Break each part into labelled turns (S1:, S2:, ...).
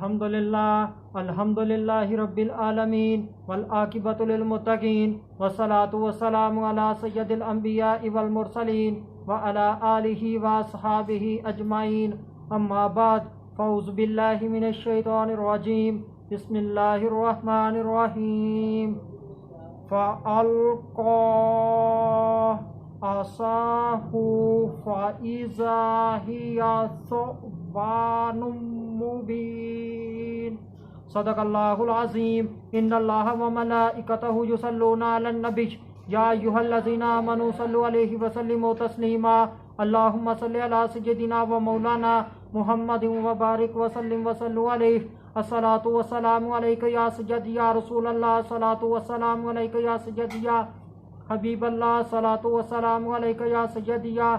S1: अल्हम्दुलिल्लाहि रब्बिल आलमीन वल आकिबतु लिल मुत्तकीन वस्सलातु वस्सलामु अला सय्यदिल अंबियाइ वल मुरसलीन व अला आलिहि व अस्हाबिहि अजमाइन अम्मा बाद फ़ऊज़ु बिल्लाहि मिनश शैतानिर रजीम बिस्मिल्लाहिर रहमानिर रहीम फ़अल्क़ा असाहु फ़इज़ा हिया सुब्बानुम मुबीन। सदक़ल्लाहुल अज़ीम। इन्नल्लाहा व मलाइकतहु युसल्लूना अलन नबी या अय्युहल्लज़ीना आमनू सल्लु अलैहि व सल्लिमू तस्लीमा। अल्लाहुम्मा सल्लि अला सय्यिदिना व मौलाना मुहम्मदिन व बारिक व सल्लिम व सल्लु अलैहि। अस्सलातु वस्सलामु अलैका या सय्यदी या रसूलल्लाह। अस्सलातु वस्सलामु अलैका या सय्यदी या हबीबल्लाह। अस्सलातु वस्सलामु अलैका या सय्यदी या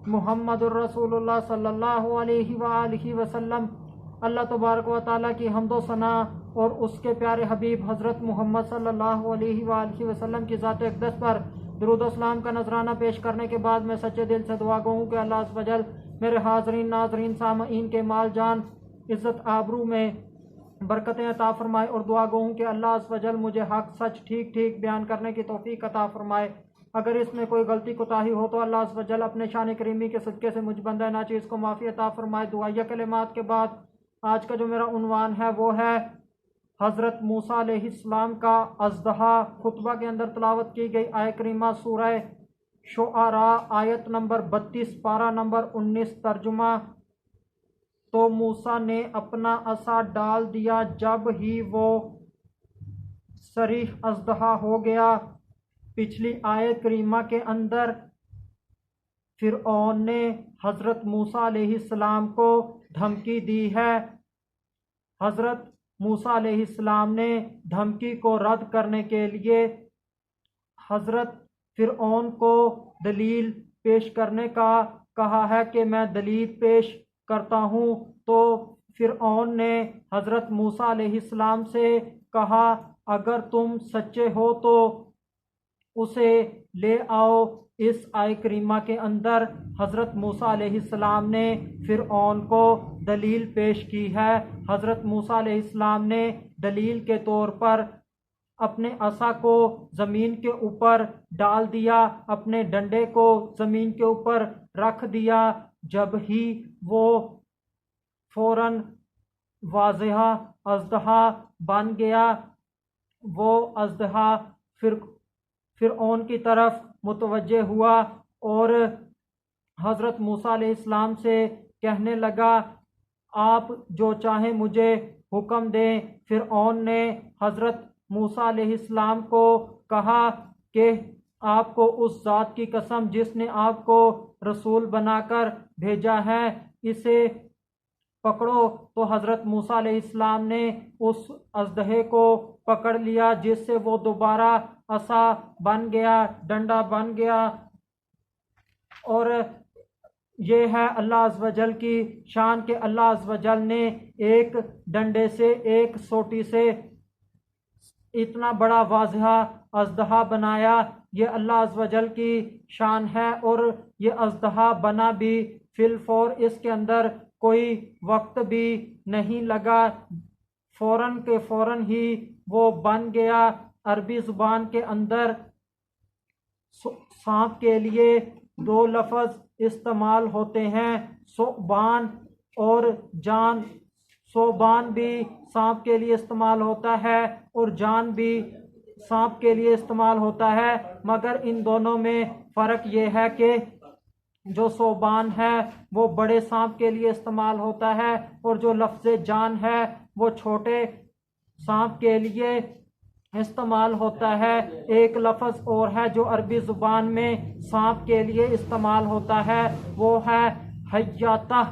S1: मुहम्मदुर रसूलुल्लाह सल्लल्लाहु अलैहि व आलिहि वसल्लम। अल्लाह तबारक व तआला की हम्दो सना और उसके प्यारे हबीब हज़रत मोहम्मद सल्लल्लाहु अलैहि व आलिहि वसल्लम की ज़ात अक़दस पर दुरूद व सलाम का नजराना पेश करने के बाद मैं सच्चे दिल से दुआ गो हूँ कि अल्लाह अज़्ज़ व जल मेरे हाज़रीन नाज़रीन सामईन के माल जान इज़्ज़त आबरू में बरकतें अता फ़रमाए और दुआ गो हूँ कि अल्लाह अज़्ज़ व जल मुझे हक़ सच ठीक ठीक बयान करने की तौफ़ीक अता फ़रमाए। अगर इसमें कोई गलती कोताही हो तो अल्लाह अज़्ज़ व जल अपने शान करीमी के सदक़े से मुझ बंदा नाचीज़ को माफ़ी अता फ़रमाए। दुआया कलिमात के बाद आज का जो मेरा उन्वान है वो है हज़रत मूसा अलैहिस्सलाम का अज़दहा। खुतबा के अंदर तलावत की गई आय करीमा सूरह शुआरा आयत नंबर 32 पारा नंबर 19 तर्जुमा। तो मूसा ने अपना असा डाल दिया जब ही वो सरीह अज़दहा हो गया। पिछली आयत करीमा के अंदर फ़िरऔन ने हज़रत मूसा अलैहिस्सलाम को धमकी दी है। हज़रत मूसा अलैहिस्सलाम ने धमकी को रद्द करने के लिए हज़रत फ़िरऔन को दलील पेश करने का कहा है कि मैं दलील पेश करता हूँ। तो फ़िरऔन ने हज़रत मूसा अलैहिस्सलाम से कहा अगर तुम सच्चे हो तो उसे ले आओ। इस आय करीमा के अंदर हज़रत मूसा अलैहिस्सलाम ने फ़िरऔन को दलील पेश की है। हज़रत मूसा अलैहिस्सलाम ने दलील के तौर पर अपने असा को ज़मीन के ऊपर डाल दिया, अपने डंडे को ज़मीन के ऊपर रख दिया। जब ही वो फ़ौरन वाज़ेहा अज़दहा बन गया। वो अज़दहा फ़िरऔन की तरफ मुतवज्जे हुआ और हज़रत मूसा अलैहिस्सलाम से कहने लगा आप जो चाहें मुझे हुक्म दें। फ़िरऔन ने हज़रत मूसा अलैहिस्सलाम को कहा कि आपको उस ज़ात की कसम जिसने आपको रसूल बनाकर भेजा है इसे पकड़ो। तो हज़रत मूसा अलैहिस्सलाम ने उस अज़दहे को पकड़ लिया जिससे वो दोबारा असा बन गया, डंडा बन गया। और ये है अल्लाह अज़्ज़ व जल की शान के अल्लाह अज़्ज़ व जल ने एक डंडे से एक सोटी से इतना बड़ा वाज़हा अज़दहा बनाया। ये अल्लाह अज़्ज़ व जल की शान है। और ये अज़दहा बना भी फिलफौर, इसके अंदर कोई वक्त भी नहीं लगा, फ़ौरन के फ़ौरन ही वो बन गया। अरबी ज़ुबान के अंदर सांप के लिए दो लफ्ज़ इस्तेमाल होते हैं, सोबान और जान। सोबान भी सांप के लिए इस्तेमाल होता है और जान भी सांप के लिए इस्तेमाल होता है, मगर इन दोनों में फ़र्क ये है कि जो सोबान है वो बड़े सांप के लिए इस्तेमाल होता है और जो लफ्ज़ जान है वो छोटे सांप के लिए इस्तेमाल होता है। एक लफ्ज़ और है जो अरबी ज़ुबान में सांप के लिए इस्तेमाल होता है, वो है हय्याता।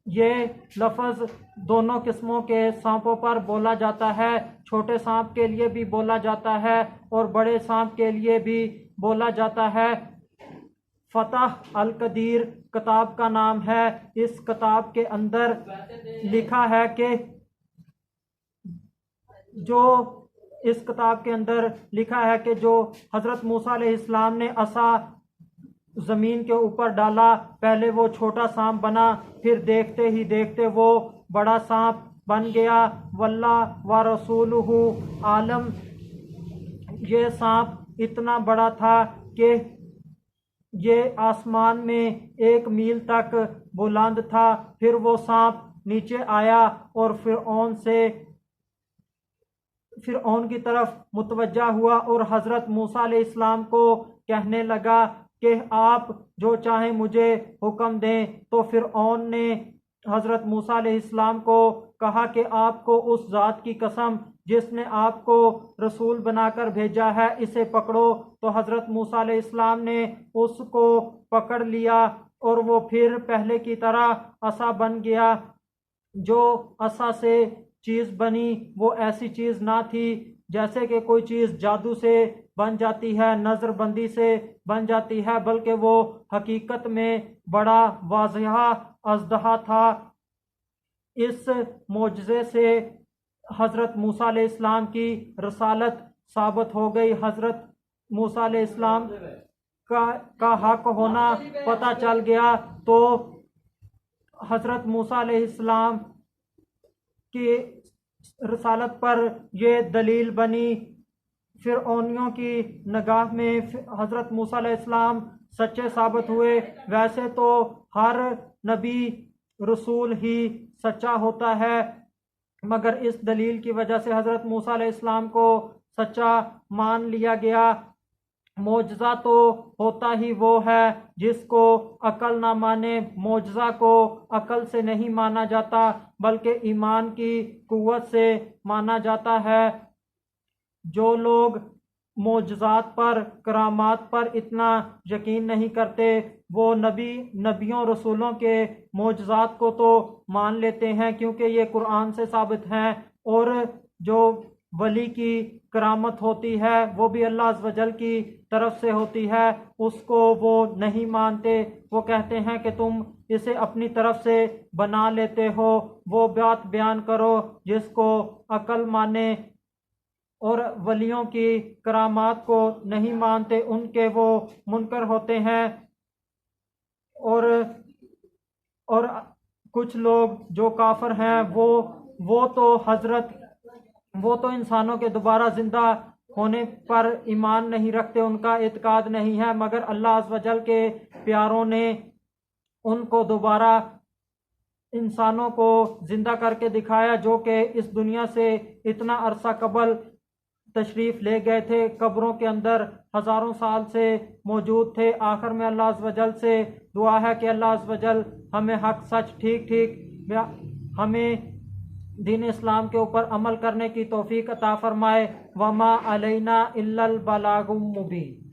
S1: ये लफ्ज़ दोनों किस्मों के सांपों पर बोला जाता है। छोटे सांप के लिए भी बोला जाता है और बड़े सांप के लिए भी बोला जाता है। फ़तह अल कदीर किताब का नाम है। इस किताब के अंदर लिखा है कि जो इस किताब के अंदर लिखा है कि जो हज़रत मूसा अलैहिस्सलाम ने असा ज़मीन के ऊपर डाला, पहले वो छोटा सांप बना, फिर देखते ही देखते वो बड़ा सांप बन गया। वल्लाह व रसूलुहु आलम। ये सांप इतना बड़ा था कि ये आसमान में 1 मील तक बुलंद था। फिर वो सांप नीचे आया और फिरऔन की तरफ मुतवज्जा हुआ और हज़रत मूसा अलैहिस्सलाम को कहने लगा कि आप जो चाहें मुझे हुक्म दें। तो फिरऔन ने हज़रत मूसा अलैहिस्सलाम को कहा कि आपको उस ज़ात की कसम जिसने आपको रसूल बनाकर भेजा है, इसे पकड़ो। तो हज़रत मूसा अलैहिस्सलाम ने उसको पकड़ लिया और वो फिर पहले की तरह असा बन गया। जो असा से चीज़ बनी वो ऐसी चीज़ ना थी जैसे कि कोई चीज़ जादू से बन जाती है, नज़रबंदी से बन जाती है, बल्कि वो हकीकत में बड़ा वाज़िह अज़दहा था। इस मोजज़े से हज़रत मूसा अलैहिस्सलाम की रसालत साबित हो गई। हज़रत मूसा अलैहिस्सलाम का हक होना पता चल गया। तो हज़रत मूसा अलैहिस्सलाम की रसालत पर यह दलील बनी। फिरऔनियों की निगाह में हज़रत मूसा अलैहिस्सलाम सच्चे साबित हुए। वैसे तो हर नबी रसूल ही सच्चा होता है, मगर इस दलील की वजह से हज़रत मूसा अलैहिस्सलाम को सच्चा मान लिया गया। मोजज़ा तो होता ही वो है जिसको अकल ना माने। मोजज़ा को अकल से नहीं माना जाता बल्कि ईमान की कुव्वत से माना जाता है। जो लोग मोजज़ात पर, करामात पर इतना यकीन नहीं करते, वो नबियों रसूलों के मोजज़ात को तो मान लेते हैं क्योंकि ये कुरान से साबित हैं। और जो वली की करामत होती है वो भी अल्लाह अज़्ज़ व जल की तरफ से होती है, उसको वो नहीं मानते। वो कहते हैं कि तुम इसे अपनी तरफ से बना लेते हो। वो बात बयान करो जिसको अकल माने। और वलियों की करामात को नहीं मानते, उनके वो मुनकर होते हैं। और कुछ लोग जो काफिर हैं वो तो इंसानों के दोबारा जिंदा होने पर ईमान नहीं रखते, उनका इत्काद नहीं है। मगर अल्लाह अज़्ज़ व जल के प्यारों ने उनको दोबारा इंसानों को जिंदा करके दिखाया, जो कि इस दुनिया से इतना अरसा कबल तशरीफ़ ले गए थे, कब्रों के अंदर हज़ारों साल से मौजूद थे। आखिर में अल्लाह अज़्ज़ व जल से दुआ है कि अल्लाह अज़्ज़ व जल हमें हक सच ठीक ठीक हमें दीन इस्लाम के ऊपर अमल करने की तौफीक अता फरमाए। वमा अलैना इल्लल बलागुम मुबीन।